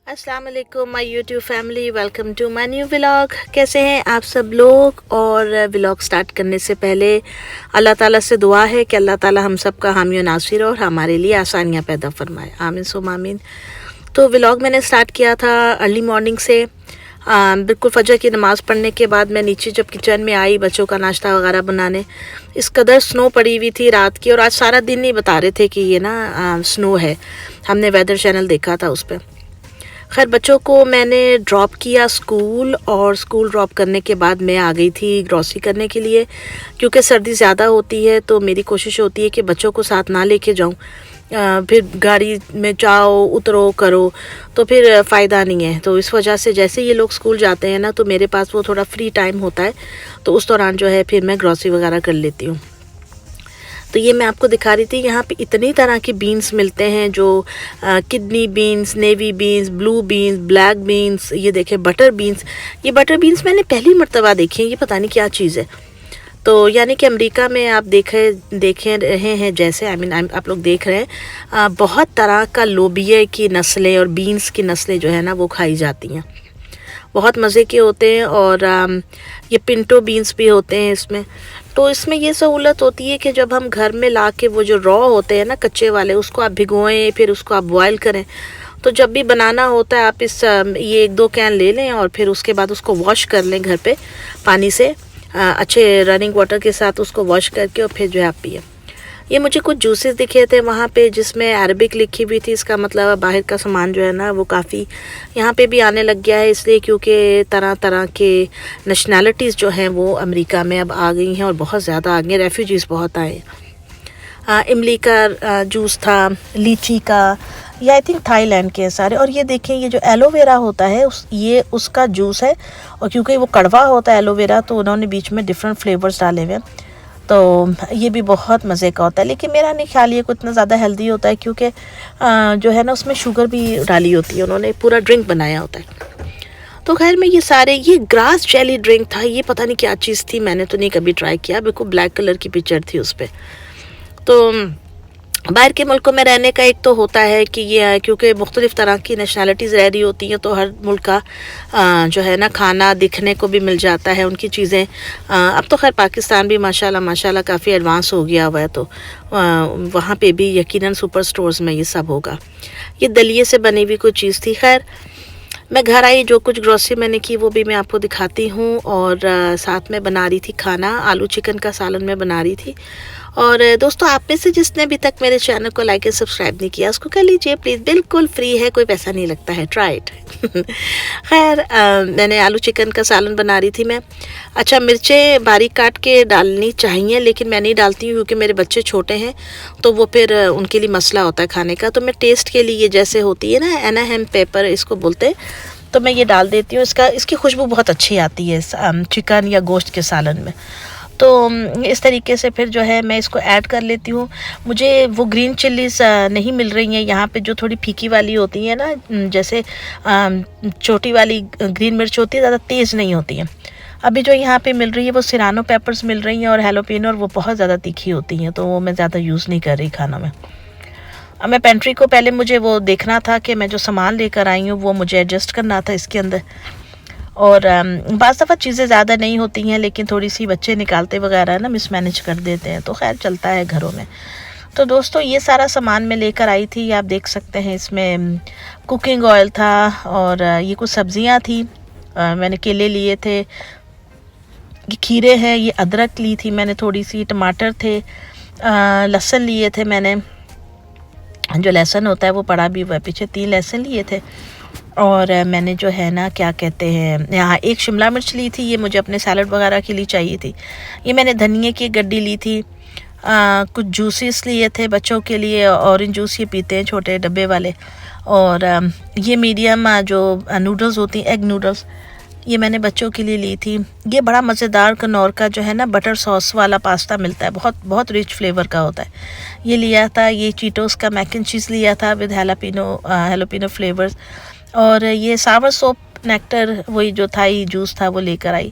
अस्सलाम वालेकुम my YouTube family, welcome to my new vlog. कैसे हैं आप सब लोग। और व्लॉग स्टार्ट करने से पहले अल्लाह ताला से दुआ है कि अल्लाह ताला हम सब का हामी नासिर और हमारे लिए आसानियां पैदा फरमाए, आमीन सुम आमीन। तो व्लॉग मैंने स्टार्ट किया था अर्ली मॉर्निंग से, बिल्कुल फजर की नमाज़ पढ़ने के बाद मैं नीचे जब किचन में आई बच्चों का नाश्ता वगैरह बनाने, इस कदर स्नो पड़ी हुई थी रात की। और आज सारा दिन नहीं बता रहे थे कि ये ना स्नो है, हमने वेदर चैनल देखा था उस पर। खैर बच्चों को मैंने ड्रॉप किया स्कूल, और स्कूल ड्रॉप करने के बाद मैं आ गई थी ग्रॉसरी करने के लिए, क्योंकि सर्दी ज़्यादा होती है तो मेरी कोशिश होती है कि बच्चों को साथ ना लेके जाऊं। फिर गाड़ी में जाओ उतरो करो तो फिर फ़ायदा नहीं है। तो इस वजह से जैसे ये लोग स्कूल जाते हैं ना तो मेरे पास वो थोड़ा फ्री टाइम होता है, तो उस दौरान जो है फिर मैं ग्रॉसरी वगैरह कर लेती हूँ। तो ये मैं आपको दिखा रही थी, यहाँ पे इतनी तरह के बीन्स मिलते हैं, जो kidney beans, navy beans, blue beans, black beans, ये देखें बटर बीन्स। ये बटर बीन्स मैंने पहली मर्तबा देखे हैं, ये पता नहीं क्या चीज़ है। तो यानी कि अमेरिका में आप देखे रहे हैं, जैसे आप लोग देख रहे हैं, बहुत तरह का लोबिया की नस्लें और बीन्स की नस्लें जो है ना वो खाई जाती हैं, बहुत मज़े के होते हैं। और ये पिंटो बीन्स भी होते हैं इसमें। तो इसमें ये सहूलत होती है कि जब हम घर में ला के वो जो रॉ होते हैं ना कच्चे वाले, उसको आप भिगोएं, फिर उसको आप बॉयल करें। तो जब भी बनाना होता है आप ये 1-2 कैन ले लें और फिर उसके बाद उसको वॉश कर लें घर पे पानी से, अच्छे रनिंग वाटर के साथ उसको वॉश करके, और फिर जो है आप पिए। ये मुझे कुछ जूसेस दिखे थे वहाँ पे जिसमें अरबिक लिखी हुई थी, इसका मतलब बाहर का सामान जो है ना वो काफ़ी यहाँ पे भी आने लग गया है, इसलिए क्योंकि तरह तरह के नेशनैलिटीज़ जो हैं वो अमेरिका में अब आ गई हैं और बहुत ज़्यादा आ गई, रेफ्यूजीज़ बहुत आए। इमली का जूस था, लीची का, ये आई थिंक थाईलैंड के सारे। और ये देखें, ये जो एलोवेरा होता है ये उसका जूस है, और क्योंकि वो कड़वा होता है एलोवेरा तो उन्होंने बीच में डिफरेंट फ्लेवर्स डाले हुए हैं, तो ये भी बहुत मज़े का होता है। लेकिन मेरा नहीं ख्याल ये कुछ इतना ज़्यादा हेल्दी होता है, क्योंकि जो है ना उसमें शुगर भी डाली होती है, उन्होंने पूरा ड्रिंक बनाया होता है। तो खैर मैं ये ग्रास जेली ड्रिंक था, ये पता नहीं क्या चीज़ थी, मैंने तो नहीं कभी ट्राई किया। बिल्कुल ब्लैक कलर की पिक्चर थी उस पर। तो बाहर के मुल्कों में रहने का एक तो होता है कि ये क्योंकि मुख्तलिफ़ तरह की नेशनैलिटीज़ रह रही होती हैं, तो हर मुल्क का जो है ना खाना दिखने को भी मिल जाता है, उनकी चीज़ें। अब तो खैर पाकिस्तान भी माशाल्लाह काफ़ी एडवांस हो गया हुआ है, तो वहाँ पे भी यकीनन सुपर स्टोर्स में ये सब होगा। ये दलिए से बनी हुई कोई चीज़ थी। खैर मैं घर आई, जो कुछ ग्रॉसरी मैंने की वो भी मैं आपको दिखाती हूँ। और साथ में बना रही थी खाना, आलू चिकन का सालन में बना रही थी। और दोस्तों आप में से जिसने अभी तक मेरे चैनल को लाइक एंड सब्सक्राइब नहीं किया उसको कर लीजिए प्लीज़, बिल्कुल फ्री है, कोई पैसा नहीं लगता है, ट्राई इट। खैर मैंने आलू चिकन का सालन बना रही थी मैं। अच्छा, मिर्चें बारीक काट के डालनी चाहिए, लेकिन मैं नहीं डालती हूँ क्योंकि मेरे बच्चे छोटे हैं तो वो फिर उनके लिए मसला होता है खाने का। तो मैं टेस्ट के लिए, जैसे होती है ना एनाहेम पेपर इसको बोलते हैं, तो मैं ये डाल देती हूँ। इसकी खुशबू बहुत अच्छी आती है चिकन या गोश्त के सालन में। तो इस तरीके से फिर जो है मैं इसको ऐड कर लेती हूँ। मुझे वो ग्रीन चिल्लीज़ नहीं मिल रही हैं यहाँ पे, जो थोड़ी फीकी वाली होती है ना, जैसे छोटी वाली ग्रीन मिर्च होती है, ज़्यादा तेज़ नहीं होती हैं। अभी जो यहाँ पे मिल रही है वो सिरानो पेपर्स मिल रही हैं और हैलोपिनो, और वो बहुत ज़्यादा तीखी होती हैं, तो वो मैं ज़्यादा यूज़ नहीं कर रही खाना में। अब मैं पेंट्री को पहले मुझे वो देखना था कि मैं जो सामान लेकर आई हूँ वो मुझे एडजस्ट करना था इसके अंदर। और बाज़ दफ़ा चीज़ें ज़्यादा नहीं होती हैं, लेकिन थोड़ी सी बच्चे निकालते वगैरह ना मिसमैनेज कर देते हैं, तो खैर चलता है घरों में। तो दोस्तों ये सारा सामान मैं लेकर आई थी, आप देख सकते हैं। इसमें कुकिंग ऑयल था, और ये कुछ सब्ज़ियाँ थी, मैंने केले लिए थे, ये खीरे हैं, ये अदरक ली थी मैंने थोड़ी सी, टमाटर थे, लहसुन लिए थे मैंने, जो लहसुन होता है वो पड़ा भी हुआ है पीछे, 3 लहसुन लिए थे। और मैंने जो है ना क्या कहते हैं, यहाँ 1 शिमला मिर्च ली थी, ये मुझे अपने सैलड वगैरह के लिए चाहिए थी। ये मैंने धनिए की गड्डी ली थी। कुछ जूसेस लिए थे बच्चों के लिए, ऑरेंज जूस ये पीते हैं छोटे डब्बे वाले। और ये मीडियम जो नूडल्स होती हैं, एग नूडल्स, ये मैंने बच्चों के लिए ली थी। ये बड़ा मज़ेदार कनौर का जो है ना बटर सॉस वाला पास्ता मिलता है, बहुत बहुत रिच फ्लेवर का होता है, ये लिया था। ये चीटोस का मैक एंड चीज़ लिया था विद हैलोपिनो फ्लेवर्स। और ये सावर सोप नेक्टर, वही जो थाई जूस था वो लेकर आई।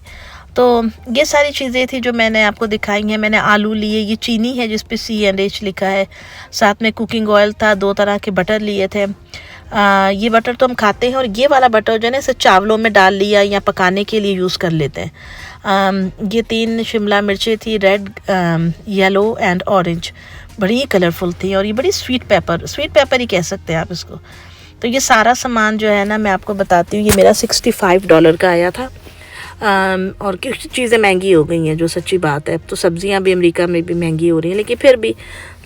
तो ये सारी चीज़ें थी जो मैंने आपको दिखाई हैं। मैंने आलू लिए, ये चीनी है जिस पे C&H लिखा है, साथ में कुकिंग ऑयल था, 2 तरह के बटर लिए थे, ये बटर तो हम खाते हैं, और ये वाला बटर जो है ना इसे चावलों में डाल लिया या पकाने के लिए यूज़ कर लेते हैं। ये 3 शिमला मिर्चें थी, रेड, येलो एंड ऑरेंज, बड़ी कलरफुल थी, और ये बड़ी स्वीट पेपर ही कह सकते हैं आप इसको। तो ये सारा सामान जो है ना मैं आपको बताती हूँ, ये मेरा $65 का आया था। और कुछ चीज़ें महंगी हो गई हैं, जो सच्ची बात है। अब तो सब्ज़ियाँ भी अमेरिका में भी महंगी हो रही हैं, लेकिन फिर भी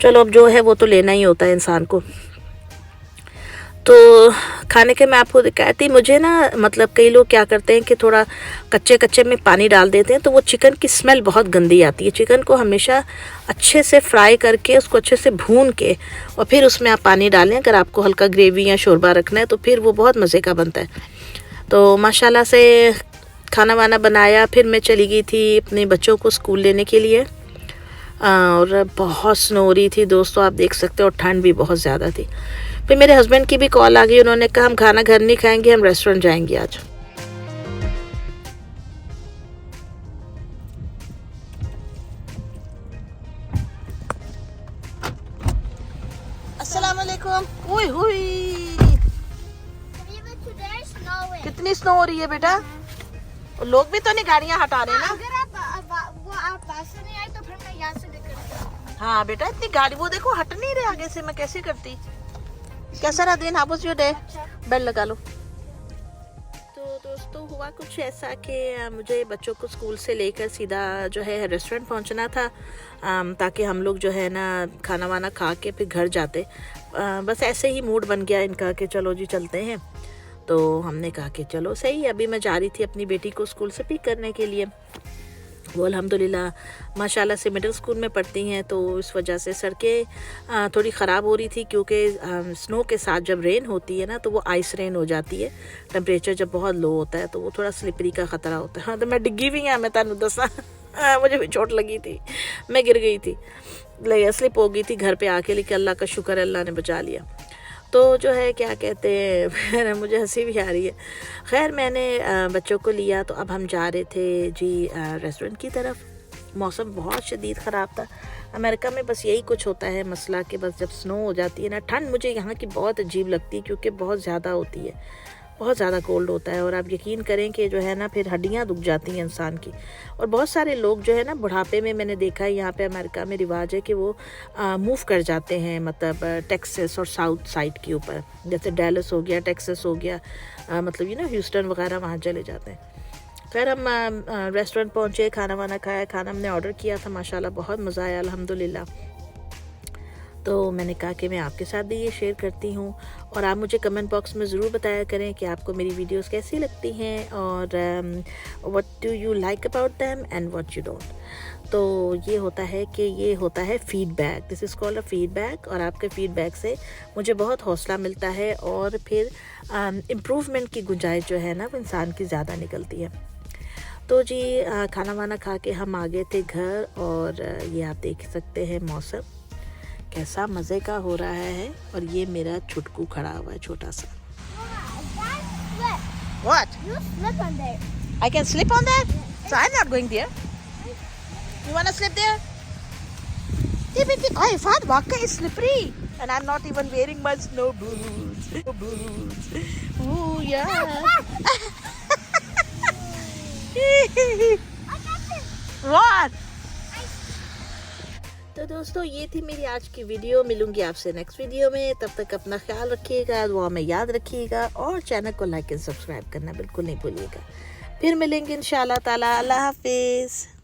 चलो, अब जो है वो तो लेना ही होता है इंसान को। तो खाने के मैं आपको कहती, मुझे ना मतलब कई लोग क्या करते हैं कि थोड़ा कच्चे कच्चे में पानी डाल देते हैं, तो वो चिकन की स्मेल बहुत गंदी आती है। चिकन को हमेशा अच्छे से फ्राई करके, उसको अच्छे से भून के, और फिर उसमें आप पानी डालें। अगर आपको हल्का ग्रेवी या शोरबा रखना है तो फिर वो बहुत मज़े का बनता है। तो माशाल्लाह से खाना वाना बनाया, फिर मैं चली गई थी अपने बच्चों को स्कूल लेने के लिए। और बहुत स्नो हो रही थी दोस्तों, आप देख सकते हो, और ठंड भी बहुत ज़्यादा थी। फिर मेरे हस्बैंड की भी कॉल आ गई, उन्होंने कहा हम खाना घर नहीं खाएंगे, हम रेस्टोरेंट जाएंगे आज। अस्सलाम वालेकुम। ओए हुई, कितनी स्नो हो रही है बेटा। लोग भी तो नहीं गाड़ियाँ हटा रहे ना। अगर आप पास से नहीं आए तो फिर मैं यहाँ से लेकर। हाँ बेटा, इतनी गाड़ी, वो देखो हट नहीं रहे आगे से, मैं कैसे करती। कैसा रहा दिन, how was your day? Bell लगा लो। तो दोस्तों हुआ कुछ ऐसा कि मुझे बच्चों को स्कूल से लेकर सीधा जो है रेस्टोरेंट पहुंचना था, ताकि हम लोग जो है ना खाना वाना खा के फिर घर जाते। बस ऐसे ही मूड बन गया इनका कि चलो जी चलते हैं। तो हमने कहा कि चलो सही। अभी मैं जा रही थी अपनी बेटी को स्कूल से पिक करने के लिए। वो अल्हम्दुलिल्लाह माशाल्लाह से मिडिल स्कूल में पढ़ती हैं, तो इस वजह से सड़कें थोड़ी ख़राब हो रही थी, क्योंकि स्नो के साथ जब रेन होती है ना तो वो आइस रेन हो जाती है। टेम्परेचर जब बहुत लो होता है तो वो थोड़ा स्लिपरी का ख़तरा होता है। हाँ, तो मैं डिग्गी भी हैं, मैं तानू दसा मुझे भी चोट लगी थी, मैं गिर गई थी, स्लिप हो गई थी घर पे आके, लेकिन अल्लाह का शुक्र, अल्लाह ने बचा लिया। तो जो है क्या कहते हैं मुझे हंसी भी आ रही है। खैर मैंने बच्चों को लिया, तो अब हम जा रहे थे जी रेस्टोरेंट की तरफ। मौसम बहुत शदीद ख़राब था। अमेरिका में बस यही कुछ होता है मसला, कि बस जब स्नो हो जाती है ना, ठंड मुझे यहाँ की बहुत अजीब लगती है, क्योंकि बहुत ज़्यादा होती है, बहुत ज़्यादा कोल्ड होता है। और आप यकीन करें कि जो है ना फिर हड्डियाँ दुख जाती हैं इंसान की। और बहुत सारे लोग जो है ना बुढ़ापे में, मैंने देखा है यहाँ पे अमेरिका में रिवाज है कि वो मूव कर जाते हैं, मतलब टेक्सास और साउथ साइड के ऊपर, जैसे डैलस हो गया, टेक्सास हो गया, मतलब ह्यूस्टन वगैरह, वहाँ चले जाते हैं। खैर हम रेस्टोरेंट पहुँचे, खाना वाना खाया। खाना हमने ऑर्डर किया था, माशाल्लाह बहुत मज़ा आया अल्हम्दुलिल्लाह। तो मैंने कहा कि मैं आपके साथ भी ये शेयर करती हूँ, और आप मुझे कमेंट बॉक्स में ज़रूर बताया करें कि आपको मेरी वीडियोस कैसी लगती हैं, और what do you like about them and what you don't. तो ये होता है feedback, this is called a feedback. और आपके फीडबैक से मुझे बहुत हौसला मिलता है, और फिर इम्प्रूवमेंट की गुंजाइश जो है ना वो इंसान की ज़्यादा निकलती है। तो जी खाना वाना खा के हम आ गए थे घर, और ये आप देख सकते हैं मौसम कैसा मज़े का हो रहा है। और ये मेरा छुटकू खड़ा हुआ है, छोटा सा। What? You slip on there. I can slip on that? So I'm not going there. You wanna slip there? Oh, Ifad, वाकई is slippery, and I'm not even wearing my snow boots. Ooh, yeah. What? तो दोस्तों ये थी मेरी आज की video. मिलूंगी आपसे नेक्स्ट वीडियो में, तब तक अपना ख्याल रखिएगा, दुआ में याद रखिएगा, और चैनल को लाइक एंड सब्सक्राइब करना बिल्कुल नहीं भूलिएगा। फिर मिलेंगे इंशाल्लाह ताला। अल्लाह हाफिज़।